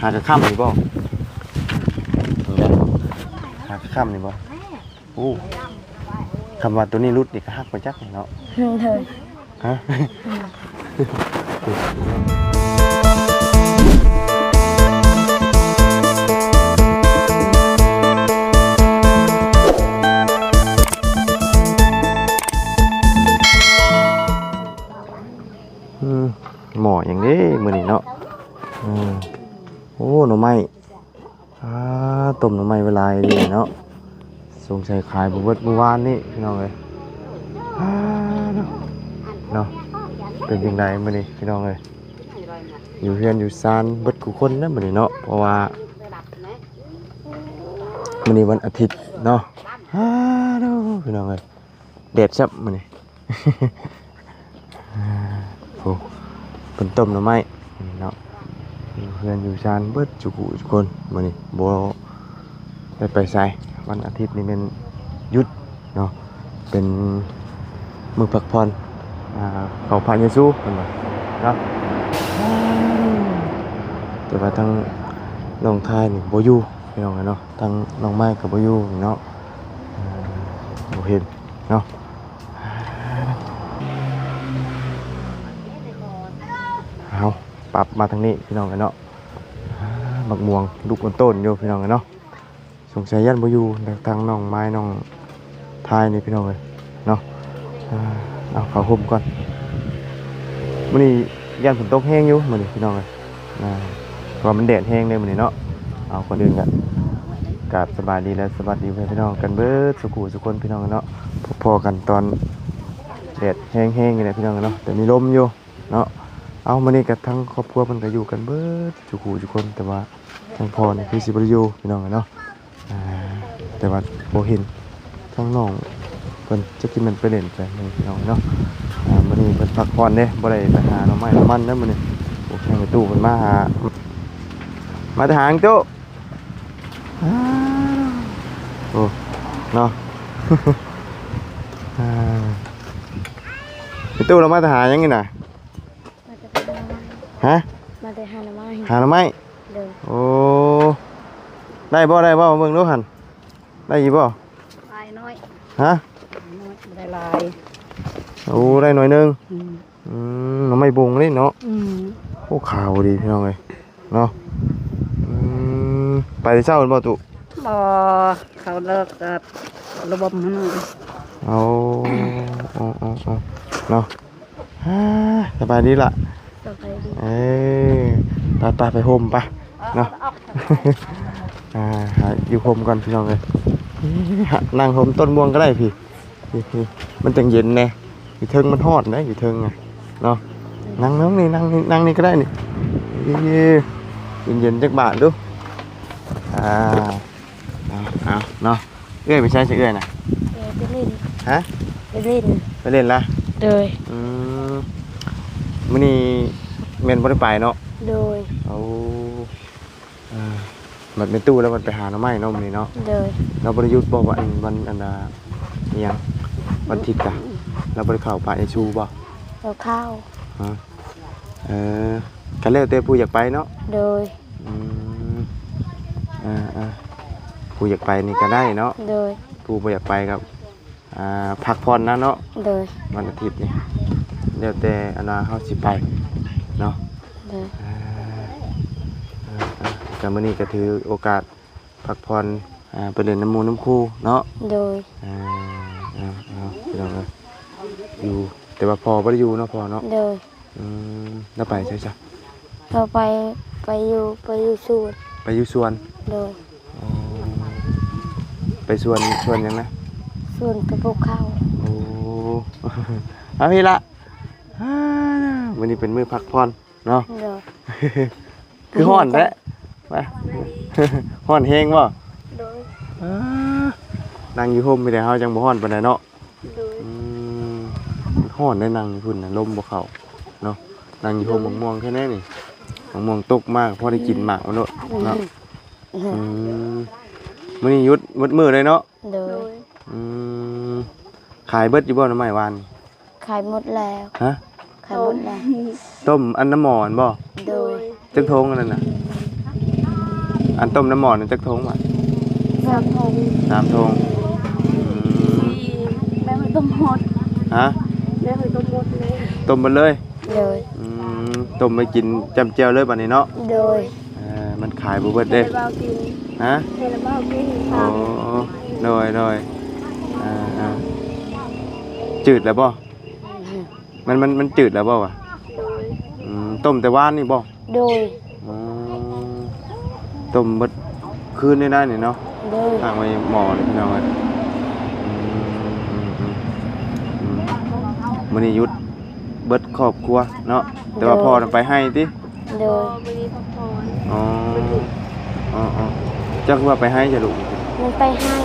หากระค่ำนี่บ่หากระค่ำนี่บ่โอ้คำว่าตัวนี้รุดนี่ก็ฮักไปจักเนาะเลยฮะหมออย่างนี้มื้อนี้เนาะโอ้หน่อไม้ต้มหน่อไม้เวลาดีเนาะสงสัยขายบ่เบิดเมื่อวานนี่พี่น้องเอ้ยเนาะเป็นจังไดมื้อนี้พี่น้องเอ้ยอยู่เฮือนอยู่ซานเบิดกูคนนะมื้อนี้เนาะเพราะว่ามื้อนี้วันอาทิตย์เนาะพี่น้องเอ้ยแดดซับมื้อนี้โอ้เป็นต้มหน่อไม้เนาะเพื่อนอยู่ชานเบิดจุกุทุกคนมื้อนี้บ่ได้ไปไสวันอาทิตย์นี่เป็นหยุดเนาะเป็นมื้อพักผ่อนเข้าพระเยซูเพิ่นว่าเนาะแต่ว่าทางน้องทายนี่บ่อยู่พี่น้องเนาะทางน้องไม้ก็บ่อยู่เนาะบ่เห็นเนาะเอาปรับมาทางนี้พี่น้องกันเนาะบักม่วงลูกต้นอยู่พี่น้องกันเนาะสงสัยยันบ่อยู่ทางน้องไม้น้องทายนี่พี่น้องเลยเนาะเอาเข้าห่มก่อนมื้อนี้ยันฝนตกแห้งอยู่มื้อนี้พี่น้องเลยเพราะมันแดดแห้งเลยมื้อนี้เนาะเอาคนอื่นกันกราบสบายดีและสวัสดีพี่น้องกันเบิดสุขุสุคนพี่น้องกันเนาะพอกันตอนแดดแห้งๆนี่แหละพี่น้องกันเนาะแต่มีลมอยู่เนาะเอามานี่กับทั้งครอบครัวมันก็อยู่กันเบิดจุกูทุกคนแต่ว่าทั้งพ่อเนี่ยคือสิบริโยพี่น้องกันเนาะแต่ว่าโบเห็นทั้งน้องเพิ่นจะกินมันไปเล่นไปพี่น้องเนาะมานี่เพิ่นพักผ่อนเด้บ่ได้ไปหาหน่อไม้น้ำมันเด้อมื้อนี้โอเคไปตู้เพิ่นมาหาแต่หางตู้โอ้เนาะไปตู้เรามาแต่หายังไงน่ะฮะมาแต่หาหน่อไม้หาหน่อไม้โอ้ได้บ่เบิ่งดูหั่นได้อีบ่ลายน้อยฮะได้ลายโอ้ได้หน่อยนึงหน่อไม้บงนี่เนาะโอ้ขาวดีพี่น้องเอ้ยเนาะไปเช้าเพิ่นบ่ตุบ่เขาเลิกกับระบบมันเอาเนาะสบายดีล่ะไปโฮมไปเนาะอยู่โฮมก่อนพี่น้องเลยนั่งโฮมต้นม่วงก็ได้พี่มันจังเย็นแน่อยู่เทิงมันฮอดนะอยู่เทิงไงเนาะนั่งนี่ก็ได้นี่เย็นจักบาทดูเอาเนาะเอ้ยไปใช้สิเอ้ยน่ะไปเล่นฮะไปเล่นละโดยมื้อนี้แม่นบ่ได้ไปเนาะโดยเอามันเป็นตู้แล้วมันไปหาหน่อไม้เนาะมื้อนี้เนาะโดยเราบ่ได้หยุดบ่วันอิหยังวันอาทิตย์จ้ะเราบ่ได้เข้าพระเยซูบ่เราเข้าฮะก็แล้วแต่ผู้อยากไปเนาะโดยผู้อยากไปนี่ก็ได้เนาะโดยผู้บ่อยากไปครับพักผ่อนนะเนาะโดยวันอาทิตย์นี่แล้วแต่เฮาสิไปเนาะโดยก็มื้อนี้ก็ถือโอกาสพักผ่อนไปเล่นน้ำมูน้ำคูเนาะโดยพี่น้องเอ้ยอยู่แต่ว่าพ่อบ่ได้อยู่เนาะพ่อเนาะโดยแล้วไปใช่จ้ะเราไปอยู่สวนไปอยู่สวนโดยไปสวนยังนะสวนไปปลูกข้าวโอ้เอาพี่ละวันนี้เป็นมื้อพักผ่อนเนาะคือฮ้อนแท้ไปฮ้อนแฮงบ่โดยนั่งอยู่ห่มไม่ได้เฮาจังบ่ฮ้อนปานใดเนาะฮ้อนได้นั่งอยู่พุ่นน่ะลมบ่เข้าเนาะนั่งอยู่ห่มม่วงแค่นี้นี่ม่วงตกมากพอได้กินหมากเนาะมื้อนี้หยุดมื้อเลยเนาะโดยขายเบิดอยู่บ่หน่อไม้หวานขายหมดแล้วฮะขายหมดแล้วต้มอันน้ำหมอนบ่โดยจังทงอันนั้นน่ะ อันต้มน้ำหมอนจักทงบ่ 3 ทง 3ทงที่แม่ให้ต้มหมด ฮะ แม่ให้ต้มหมดเลย ต้มหมดเลย โดย ต้มไปกินจำแจ่วเลยบัดนี้เนาะ โดย มันขายบ่เบิด ให้ เด้ ระเบากิน ฮะ ให้ระเบากิน โอ้ ค่ะ โดยจืดแล้วบ่มันจืดแล้วบ่วะ โดย ต้มแต่ว่านนี่บ่ โดย อ๋อต้มเบิดคืนได้นี่เนาะ โดย ทางไว้หม้อนี่พี่น้องเอ้ยมื้อนี้หยุดเบิดครอบครัวเนาะแต่ว่าพ่อน่ะไปให้ติ โดย วันนี้พักผ่อน อ๋อจักว่าไปให้จะลูก มันไปให้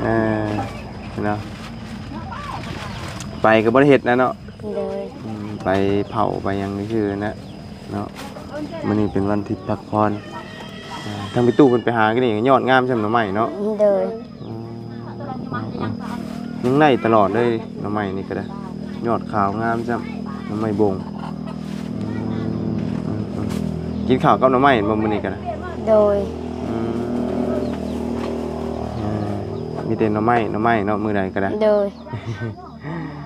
เออเนาะไปก็บ่ได้เฮ็ดนะเนาะ โดย ไปเผาไปหยังนี่คือนะเนาะมื้อนี้เป็นวันที่พักผ่อนทางไปตู้เพิ่นไปหากันนี่ยอดงามซำหน่อไม้เนาะ โดย ยังได้ตลอดเลยหน่อไม้นี่ก็ได้ยอดขาวงามจังหน่อไม้บงกินข้าวกับหน่อไม้บ่มื้อนี้ก็ได้ โดย มีแต่หน่อไม้เนาะมื้อใดก็ได้ โดย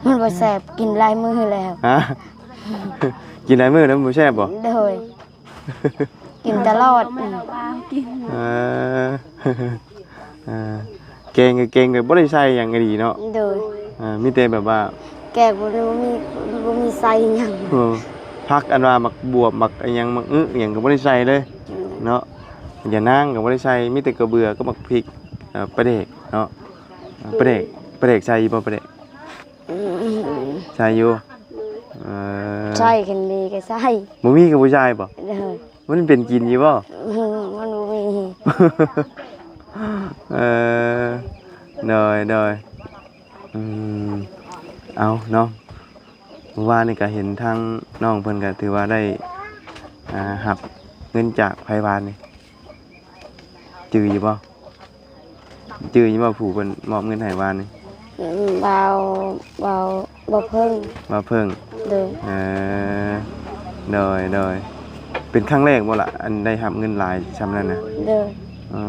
มันบ่แสบกินหลายมื้อแล้ว ฮะ กินหลายมื้อแล้วบ่แซ่บบ่ โดย กินตลอด แม่ระเบากิน เออเออเก่งก็บ่ได้ใส่หยังก็ดีเนาะ โดย มีแต่แบบว่า แกบ่มีไส้หยัง พักอันว่ามักบวบมักอิหยังมักอิหยังก็บ่ได้ใส่เลยเนาะอย่านางก็บ่ได้ใส่มีแต่กระเบือก็มักพริกปลาแดกเนาะปลาแดกใส่บ่ปลาแดกใส่อยู่ใช่กันดีก็ใช่ บ่มีก็บ่ใส่บ่ โดย มันเป็นกินอยู่บ่ มันบ่มี เออโดยเอาเนาะเมื่อวานนี่ก็เห็นทางน้องเพิ่นก็ถือว่าได้หับเงินจากไผวานนี่จื้ออยู่บ่ผู้เพิ่นมอบเงินให้วานนี่ เบาบ่เพิ่ง ว่าเพิ่ง โดย โดยเป็นครั้งแรกบ่ล่ะอันได้หับเงินหลายซำนั้นน่ะ โดย อ๋อ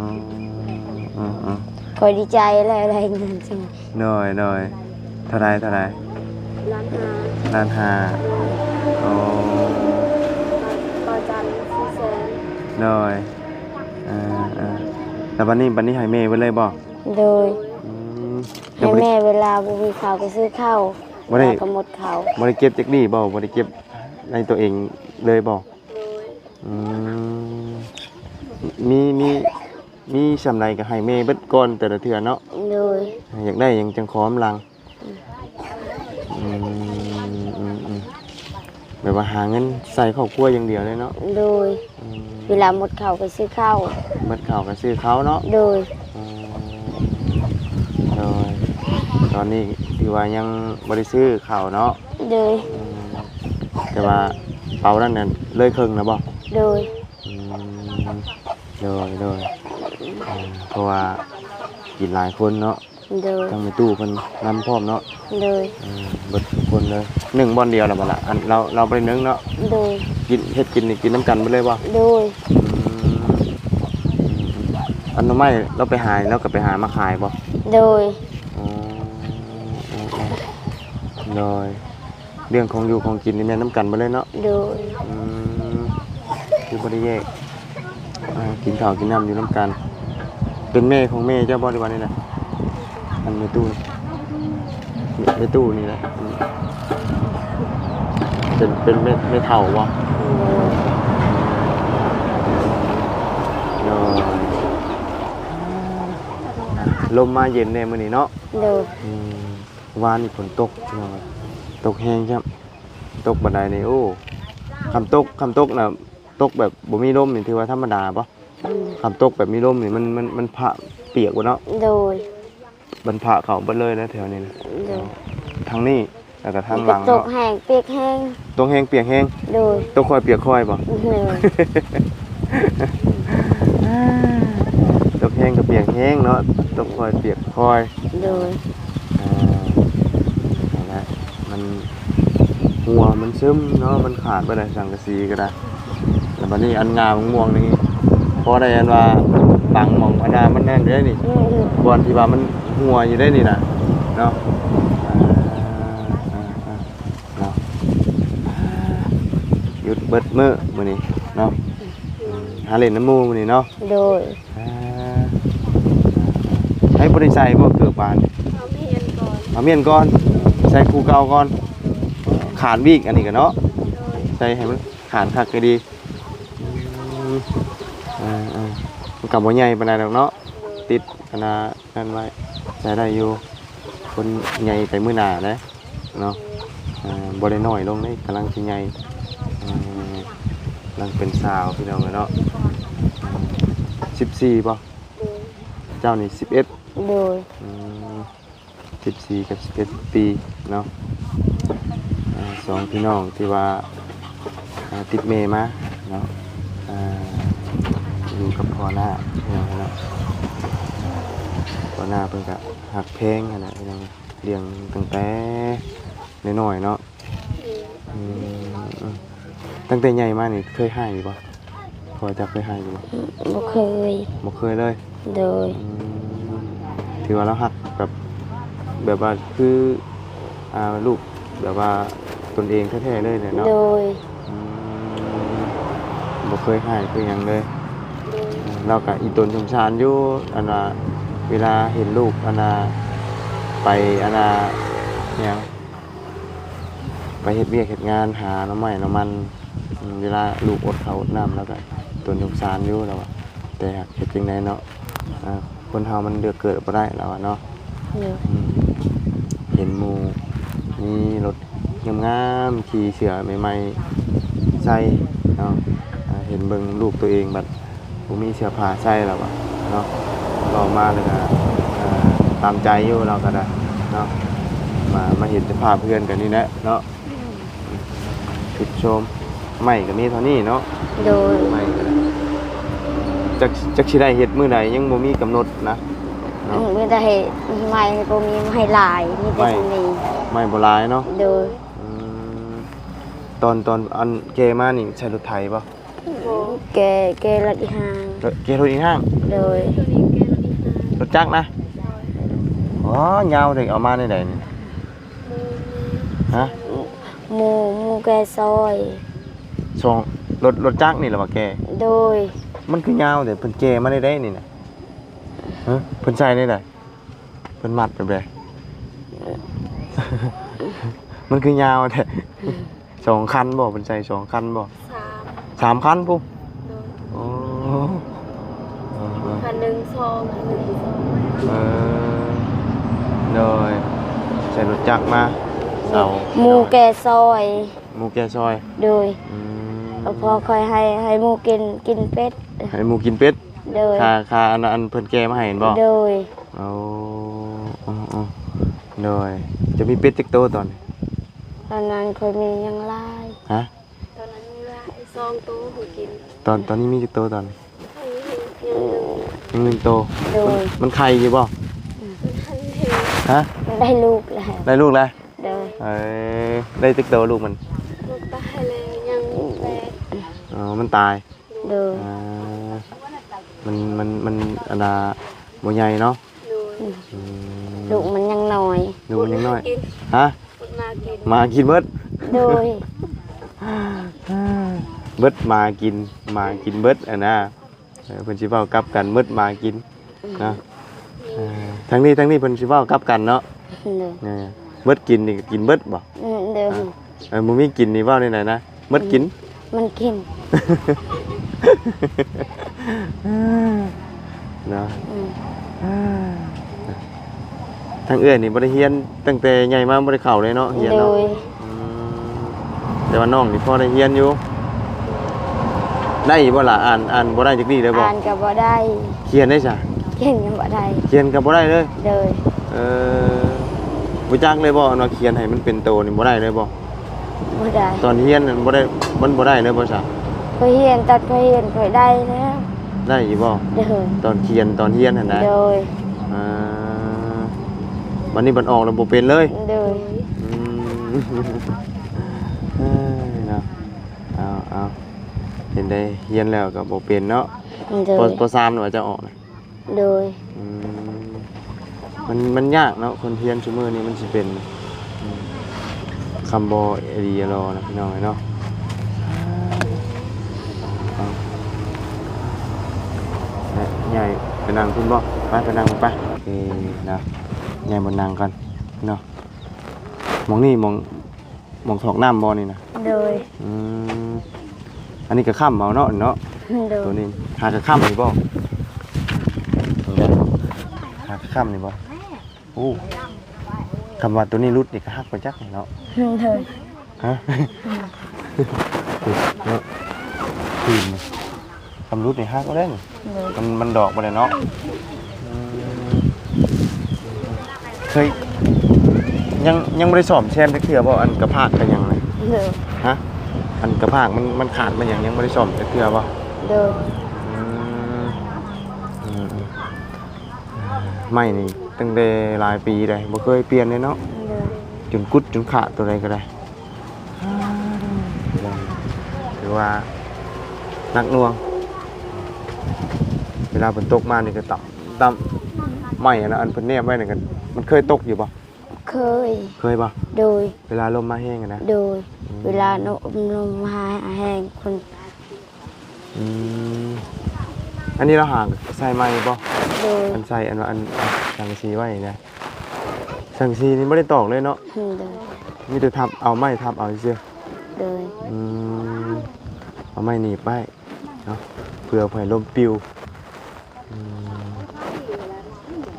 คอยดีใจแล้วได้เงินจัง โดยเท่าไร ร้านหา 1,500,000อ๋อ ต่อจันทร์400,000 โดยแต่วันนี้ให้แม่ไว้เลยบ่ โดย แต่ ให้ บ่ได้ แม่เวลาบ่มีข้าวก็ซื้อข้าว บ่ได้ แล้วก็หมดข้าว บ่ได้เก็บจักนี่บ่ได้เก็บในตัวเองเลยบ่ โดย อืมมีสำไรก็ให้แม่เบิดก่อนแต่ละเทื่อเนาะ โดย อยากได้หยังจังขอมลังแบบว่าหาเงินใส่ครอบครัวอย่างเดียวเลยเนาะ โดย เวลาหมดข้าวก็ซื้อข้าว เบิดข้าวก็ซื้อเขาเนาะ โดย โดยตอนนี้ที่ว่ายังบ่ได้ซื้อข้าวเนาะ โดย แต่ว่าเป๋านั่นน่ะเลยครึ่งแล้วบ่ โดย โดยเพราะว่ากินหลายคนเนาะ โดย ทั้งในตู้เพิ่นนำพร้อมเนาะ โดย เบิดทุกคนเลยนึ่งบ่อนเดียวแล้วบ่ล่ะอันเราบ่ได้นึ่งเนาะ โดย กินเฮ็ดกินนี่กินน้ำกันไปเลยบ่ โดย อันหน่อไม้เราไปหาแล้วก็ไปหามาขายบ่ โดย โดยเรื่องของอยู่ของกินนี่แม่นน้ำกันไปเลยเนาะ โดย คือบ่ได้แยกกินข้าวกินน้ำอยู่น้ำกันเป็นแม่ของแม่เจ้าบ่ได้ว่านี่น่ะอันในตู้ในตู้นี่แหละเป็นไม่เท่าบ่ลมมาเย็นแน่มื้อนี้เนาะ โดย วานนี่ฝนตกเนาะตกแห้งครับตกบันไดนี่โอ้คำตกน่ะตกแบบบ่มีลมนี่ถือว่าธรรมดาปะคำตกแบบมีลมนี่มันผะเปียกบ่เนาะ โดย มันผะเข้าเบิดเลยนะแถวนี้นะ โดย ทางนี้แล้วก็ทาง มัน ห ก็ ลัง ต เนาะ กแห้งเปียกแห้ง ตกแห้งเปียกแห้ง โดย ตกค่อยเปียกค่อยบ่ โดย ตกแห้งก็เปียกแห้งเนาะตกค่อยเปียกค่อย โดย นั่นแหละมันหัวมันซึมเนาะมันขาดไปได้สังกะสีก็ได้ บัดนี้อันงามม่วงนี่พอได้อันว่าบังหม่องอันน่ะมันนั่นอยู่ได้นี่บอนที่ว่ามันหัวอยู่ได้นี่น่ะเนาะเนาะหยุดเบิดมื้อมื้อนี้เนาะหาเล่นน้ำหมู่มื้อนี้เนาะ โดย ให้บ่ได้ใส่บ่เกือบบาน เอาเมียนก่อน เอาเมียนก่อนใส่คู่เก่าก่อนขาดวิกอันนี้ก็เนาะใส่ให้มันขาดคักก็ดีมันก็บ่ใหญ่ปานใดดอกเนาะติดอันน่ะนั่นไว้ใช้ได้อยู่คนใหญ่ไปมื้อหน้าเด้เนาะบ่ได้น้อยลงเลยกำลังสิใหญ่กำลังเป็นสาวพี่น้องเนาะ14บ่เจ้านี่11 โดย 14กับ11ปีเนาะสองพี่น้องที่ว่าติดเมมาเนาะอยู่กับพ่อหน้าพี่น้องเนาะพ่อหน้าเพิ่นก็หักเพลงนะพี่น้องเลี้ยงตั้งแต่น้อยๆเนาะตั้งแต่ใหญ่มานี่เคยให้อยู่บ่พอจะเคยให้อยู่บ่ บ่เคย บ่เคยเลย โดย ถือว่าเราหักแบบว่าคือลูกแบบว่าตนเองแท้ๆเลยเนี่ยเนาะ โดย บ่เคยให้คือหยังเลยเราก็อีตนสงสารอยู่อันว่าเวลาเห็นลูกอันน่ะไปอันน่ะหยังไปเฮ็ดเวียกเฮ็ดงานหาหน่อไม้หน่อมันเวลาลูกอดข้าวอดน้ำแล้วก็ตนสงสารอยู่แล้วอะแต่หากเฮ็ดจังไดเนาะคนเฮามันเลือกเกิดบ่ได้แล้วอะเนาะ โดย เห็นหมู่มีรถงามๆขี่เสือใหม่ๆใส่เนาะเห็นเบิ่งลูกตัวเองบัดบ่มีเสื้อผ้าใส่แล้วอะเนาะก็มาแล้วก็ตามใจอยู่เราก็ได้เนาะมาเห็นสภาพเพื่อนกันนี่แหละเนาะชุดชมไม่ก็มีเท่านี้เนาะ โดย ไม่ก็ได้จักสิได้เฮ็ดมื้อใดยังบ่มีกำหนดนะเนาะ ไม่ได้ไม่บ่มีให้หลายมีแต่ทางนี้ ไม่บ่หลายเนาะ โดย ตอนอันเกมานี่ใช้รถไถป่ะ แกรถอีหาง เกรถอีกห้าง โดย รถจักรนะอ๋อยาวเด็กเอามาในใดนี่ฮะ หมูแกซอย สองรถจักรนี่เหรอวะแก โดย มันคือยาวแต่เพิ่นเกมาได้นี่น่ะฮะเพิ่นใส่ได้ไดเพิ่นมัดแบบใด มันคือยาวแต่สองคันบ่เพิ่นใส่สองคันบ่สามคันปุ๊บโอ้ คันหนึ่งซองคันหนึ่งซอง โดยใส่รถจักรมาเสา หมูแกซอย หมูแกซอย โดยแล้วพอคอยให้หมูกินเป็ด ให้หมูกินเป็ด โดย ค่าอันเพิ่นแกมาให้เห็นบ่ โดย เอาโดยจะมีเป็ดจักโตตอนนี้ ตอนนั้นเคยมียังไล่ ฮะ ตอนนั้นมีไล่ซองตู้หูกิน ตอนนี้มีจักโตตอนนี้ยังหนึ่งโต โดย มันไข่อยู่บ่ฮะ ได้ลูกแล้ว ได้ลูกแล้ว โดย ได้จักโตลูกมัน ลูกตายเลยยังแตก อ๋อมันตาย โดย มันอันน่ะบ่ใหญ่เนาะ ลูกมันยังน้อย ลูกมันยังน้อยฮะ มากินมากินเบิด โดย เบิดมากินเบิดอ่ะนะเพิ่นสิเว้ากลับกันเบิดมากินนะทั้งนี้เพิ่นสิเว้ากลับกันเนาะ โดย เบิดกินนี่ก็กินเบิดบ่ โดย บ่มีกินนี่เว้าได้ไหนนะเบิดกิน มันกิน เนาะทางเอื้อยนี่บ่ได้เรียนตั้งแต่ใหญ่มาบ่ได้เข้าเลยเนาะเรียน โด เนาะ ย แต่ว่าน้องนี่พอได้เรียนอยู่ได้บ่ล่ะอ่านบ่ได้จักดีเลยบ่ อ่านกับบ่ได้ เขียนได้จ้ะ เขียนกับบ่ได้ เขียนก็บ่ได้เลย โดย บ่จักเลยบ่เนาะเขียนให้มันเป็นโตนี่บ่ได้เลยบ่ บ่ได้ ตอนเรียนนั่นบ่ได้มันบ่ได้เลยบ่ซะ เคยเรียนตอนเคยเรียนเคยได้แล้ว ได้อยู่บ่ โดย ตอนเขียนตอนเรียนหั่นนะ โดย วันนี้มันออกแล้วบ่เป็นเลย โดย อืมเนาะเอา ห็นได้เรียนแล้วก็บ่เป็นเนาะ โดย ปสามหนูจะออกนะ โดย อืมมันยากเนาะคนเรียนชั่วโมงนี้มันสิเป็นคำบอเอรีรอนะพี่น้องเนาะใหญ่ไปนั่งคุณบ่ไปนั่งไปโอเคนะใหญ่บนนั่งกันเนาะมองนี่มองถอกน้ำบ่นี่นะ โดย อันนี้ก็ข้ามเอาเนาะเนาะ โด ตัวย นี้หากระข้ามนี่บ่หากระข้ามนี่บ่โอ้คำว่าตัวนี้รุดนี่ก็ฮักไปจักนี่เนาะ โดย ฮะเนาะทีมคำรุดนี่ฮักก็ได้นี่ โดย มันดอกบ่ได้เนาะเคยยังบ่ได้สอบแชมป์จักเทื่อบ่อันกระพากกันยังเลย โดย ฮะอันกระพากมันขาดมันยังบ่ได้สอบจักเทื่อบ่ โดย ไม่นี่ตั้งแต่หลายปีเลยบ่เคยเปลี่ยนเลยเนาะ โดย จนกุดจนขาดตัวใดก็ได้ถือว่านักหน่วงเวลาฝนตกมานี่ก็ต่ำไม่อะนะอันเพิ่นแนบไว้นี่ก็มันเคยตกอยู่บ่ เคย เคยบ่ โดย เวลาลมมาแห้งอะนะ โดย เวลาโนมหาแห้งคน อืมอันนี้เราห่างใส่ไม้บ่ โดย อันใส่อันว่าอันสังกะสีไว้นะสังกะสีนี่บ่ได้ตอกเลยเนาะ โดย มีแต่ทับเอาไม้ทับเอาซื่อ โดย เอาไม้หนีบไปเนาะเพื่อให้ลมปิว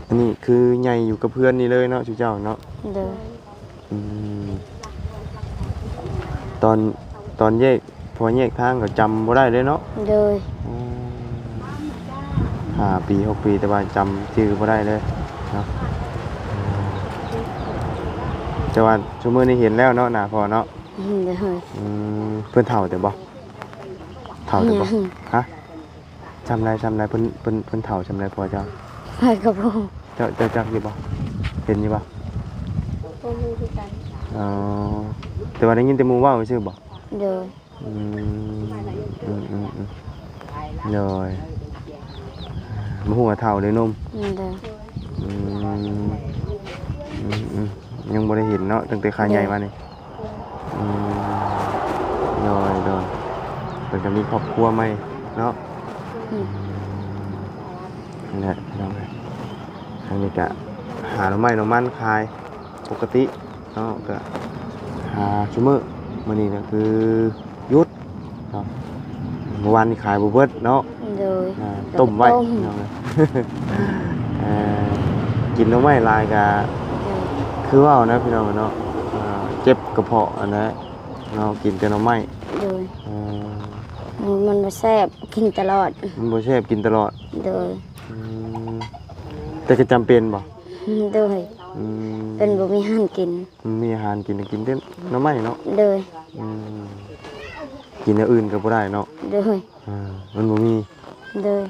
อันนี้คือใหญ่อยู่กับเพื่อนนี่เลยเนาะชูเจ้าเนาะ โดย อืมตอนแยกพอแยกทางก็จำบ่ได้เลยเนาะ โดย 5 ปี 6 ปีแต่ว่าจำชื่อบ่ได้เลยเนาะแต่ว่าชั่วโมงนี้เห็นแล้วเนาะหน้าพอเนาะ โดย เพื่อนเฒ่าแต่บ่เฒ่าแต่บ่ฮะจำไรเพิ่นเฒ่าจำไรพอเจ้า ไปกับผม เจ้าจักอยู่บ่เห็นอยู่บ่ ผมมีที่กัน อ๋อแต่ว่าได้ยินแต่หมู่เว้าซื่อบ่ โดย อืมเลยบ่ฮู้ว่าเฒ่าหรือหนุ่ม โดย อืมยังบ่ได้เห็นเนาะตั้งแต่ขาใหญ่มานี่เลยเพิ่นก็มีครอบครัวใหม่เนาะนั่นแหละพี่น้องเอ้ยอันนี้ก็หาหน่อไม้หน่อมันขายปกติเนาะก็หาชั่วมื้อมื้อนี้ก็คือหยุดเนาะเมื่อวานนี่ขายบ่เบิดเนาะ โดย ต้มไว้พี่น้องเอ้ยกินหน่อไม้หลายก็คือว่านะพี่น้องเนาะเจ็บกระเพาะอันนั้นเนาะกินแต่หน่อไม้ โดยมันบ่แซ่บกินตลอด มันบ่แซ่บกินตลอด โดย แต่ก็จำเป็นบ่ โดย เป็นบ่มีอาหารกิน มันมีอาหารกินก็กินแต่หน่อไม้เนาะ โดย กินอย่างอื่นก็บ่ได้เนาะ โดย มันบ่มี โดย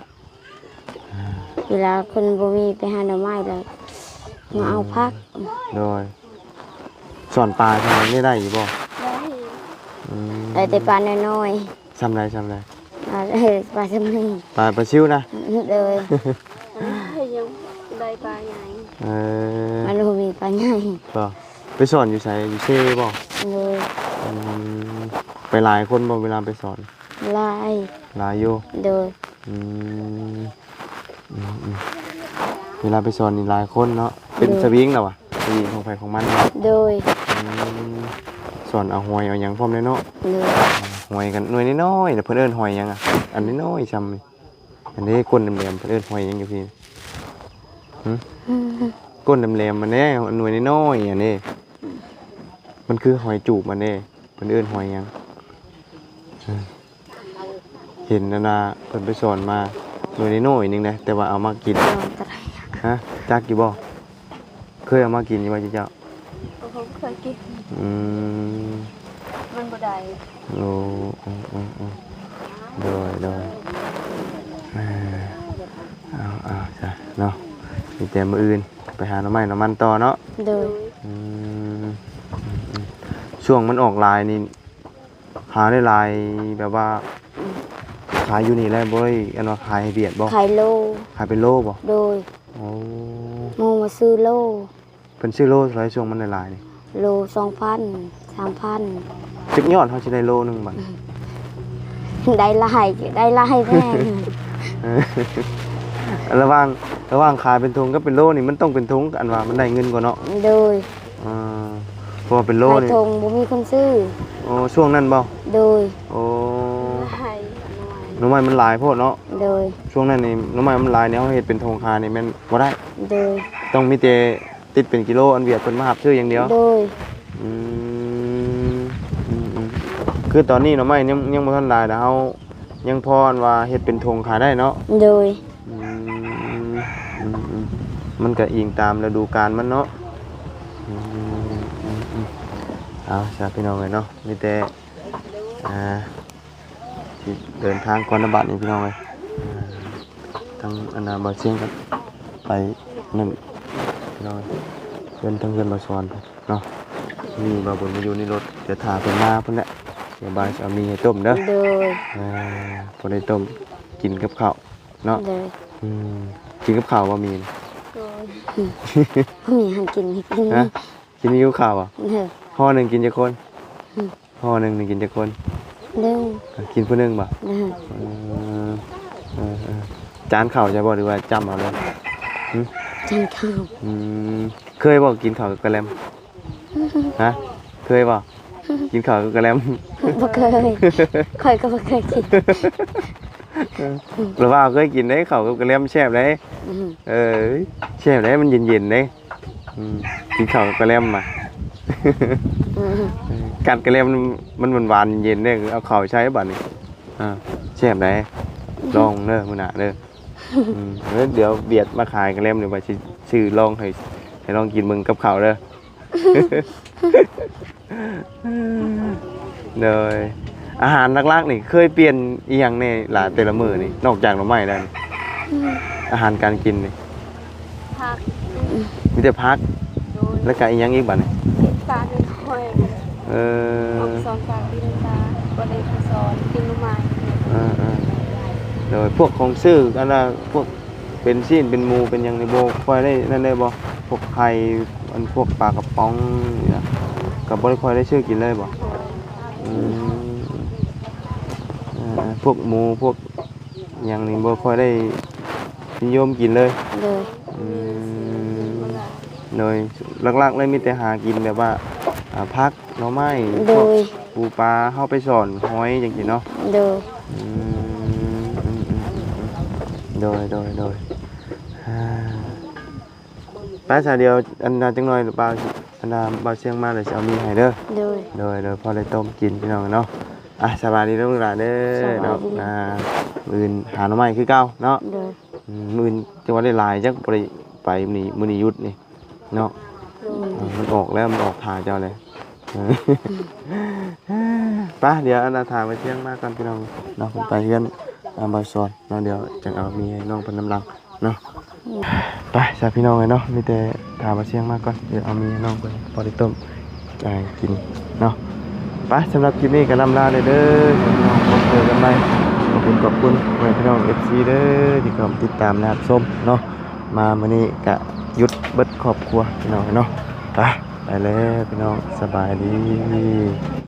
เวลาคนบ่มีไปหาหน่อไม้เลยมาเอาพัก โดยสอนปลาทำนี่ได้อยู่บ่ ได้แต่ปลาน้อย ทำไร ๆปลาสำนึง ปลาชิวนะ โดย ยังได้ปลาใหญ่ มันบ่มีปลาใหญ่ บ่ไปสอนอยู่ไสอยู่เซ่บ่ โดย ไปหลายคนบ่เวลาไปสอน ลาย หลายอยู่ โดย เวลาไปสอนนี่หลายคนเนาะเป็นสวิงแล้วอ่ะสวิงของไผของมันเนาะ โดย สอนเอาหอยเอาหยังพร้อมเลยเนาะ โดย หอยกันหน่วยน้อยๆแต่เพิ่นเอิ้นหอยหยังอ่ะอันน้อยๆซ้ำนี่อันนี้ก้นแหลมๆเพิ่นเอิ้นหอยหยังอยู่พี่ก้นแหลมๆมันแน่หน่วยน้อยๆอันนี้มันคือหอยจูบมันแน่เพิ่นเอิ้นหอยหยังเห็นนะเพิ่นไปสอนมาหน่วยน้อยๆนึงนะแต่ว่าเอามากิน โดนตะไคร้ ฮะจักอยู่บ่เคยเอามากินอยู่บ่เจ้า ผมเคยกิน มันบ่ได้ โอ้โดยเอาจ้ะเนาะมีแต่มื้ออื่นไปหาหน่อไม้หน่อมันต่อเนาะ โดย ช่วงมันออกลายนี่หาได้ลายแบบว่า ขายอยู่นี่แหละบ่ได้อันว่าขายให้เบียดบ่ ขายโล ขายเป็นโลบ่ โดย โอ้ หมูมาซื้อโล เพิ่นซื้อโลเท่าไหร่ช่วงมันหลายๆนี่ โล2,000 3,000 จักยอดเฮาสิได้โลหนึงบัด ได้หลายแน่ เออระหว่างขายเป็นถุงกับเป็นโลนี่มันต้องเป็นถุงอันว่ามันได้เงินกว่าเนาะ โดย อ่าเพราะว่าเป็นโล ขาย นี่ ทงบ่มีคนซื้อ โอ้ช่วงนั้นบ่ โดย โอ้หน่อไม้มันหลายโพดเนาะ โดย ช่วงนั้นนี่หน่อไม้มันหลายเนี่ยเฮาเฮ็ดเป็นธงคายนี่แม่นบ่ได้ โดย ต้องมีแต่ติดเป็นกิโลอันเวียดเพิ่นมาหับซื้ออย่างเดียว โดย อืมคือตอนนี้หน่อไม้ยังบ่ทันหลายแต่เฮายังพออันว่าเฮ็ดเป็นธงขายได้เนาะ โดย อืมมันก็อิงตามฤดูกาลมันเนาะเอาจ้าพี่น้องเลยเนาะมีแต่ที่เดินทางก่อนบัดนี่พี่น้องเลยทั้งอนาบ่เชียงกันไปนั่นพี่น้องเดินทั้งเงินมาสอนเนาะมีบ่บนมาอยู่ในรถเดี๋ยวถ่าเพิ่นมาเพิ่นแหละเดี๋ยวบ่ายจะเอามีให้ต้มเด้อ โดย พอได้ต้มกินกับข้าวเนาะ โดย กินกับข้าวบ่มี มีหันกินให้กิน ฮะกินกับข้าวอ่ะ เด้อ ห่อหนึ่งกินจักคนห่อหนึ่งนี่กินจักคน เด้อ กินผู้หนึงบ่ เด้อ จานข้าวจะบ่หรือว่าจำเอาเลย จานข้าว เคยบ่กินข้าวกับกะแลมฮะเคยบ่กินข้าวกับกะแลม บ่เคยค่อยก็บ่เคยกิน หรือว่าเคยกินได้ข้าวกับกะแลมแซ่บได้แซ่บได้มันเย็นๆได้กินข้าวกับกะแลมมา กัดกระเลียมมันหวานๆเย็นเนี่ยเอาเข่าใช้บัดนี่แช่บได้ลองเด้อมื้อหน้าเด้อเดี๋ยวเบียดมาขายกระเลียมเดี๋ยวว่าสิซื้อลองให้ลองกินมึงกับข้าวเด้อ เลยอาหารหลักๆนี่เคยเปลี่ยนอีหยังในหลายแต่ละมื้อนี่นอกจากหน่อไม้แล้วนี่อาหารการกินนี่ ผัก มีแต่พักแล้วก็อีหยังอีกบัดนี่ ปลาเป็นค่อยสอนปลากินปลาบ่ได้สอนกินลูกไม้ โดยพวกของซื้ออันน่ะพวกเป็นซีนเป็นหมูเป็นหยังในโบค่อยได้นั่นได้บ่พวกไข่อันพวกปลากระป๋องนี่นะก็บ่ได้ค่อยได้ซื้อกินเลยบ่พวกหมูพวกหยังนี่บ่ค่อยได้นิยมกินเลย เลย เลยหลักๆเลยมีแต่หากินแบบว่าผักหน่อไม้พวกปูปลาเข้าไปสอนหอยจังซี่เนาะ โดย โดยป้าสาเดียวอันนาจังหน่อยหรือเปล่าอันนาบ่เชียงมาเลยจะเอามีให้เด้อ โดย พอได้ต้มกินพี่น้องเนาะสบายดีเด้อลูกหลานเด้อเนาะมื้ออื่นหาหน่อไม้คือเก่าเนาะ โดย มื้ออื่นจังว่าได้หลายจักบ่ได้ไปมื้อนี้หยุดนี่เนาะมันออกแล้วมันออกทางเจ้าเลยป้าเดี๋ยวอันนาถามไปเชียงมาก่อนพี่น้องเนาะไปเฮือนบอยซอนเนาะเดี๋ยวจังเอามีให้น้องเพิ่นนำลังเนาะไปจ้าพี่น้องเลยเนาะมีแต่ถามมาเชียงมาก่อนเดี๋ยวเอามีให้น้องเพิ่นพอได้ต้มกินเนาะไปสำหรับคลิปนี้ก็ลำลาเลยเด้อพี่น้องพบเจอกันใหม่ขอบคุณพี่น้อง FC เด้อที่เข้ามาติดตามนะครับชมเนาะมามื้อนี้ก็หยุดเบิดครอบครัวพี่น้องเนาะไปเลยพี่น้องสบายดี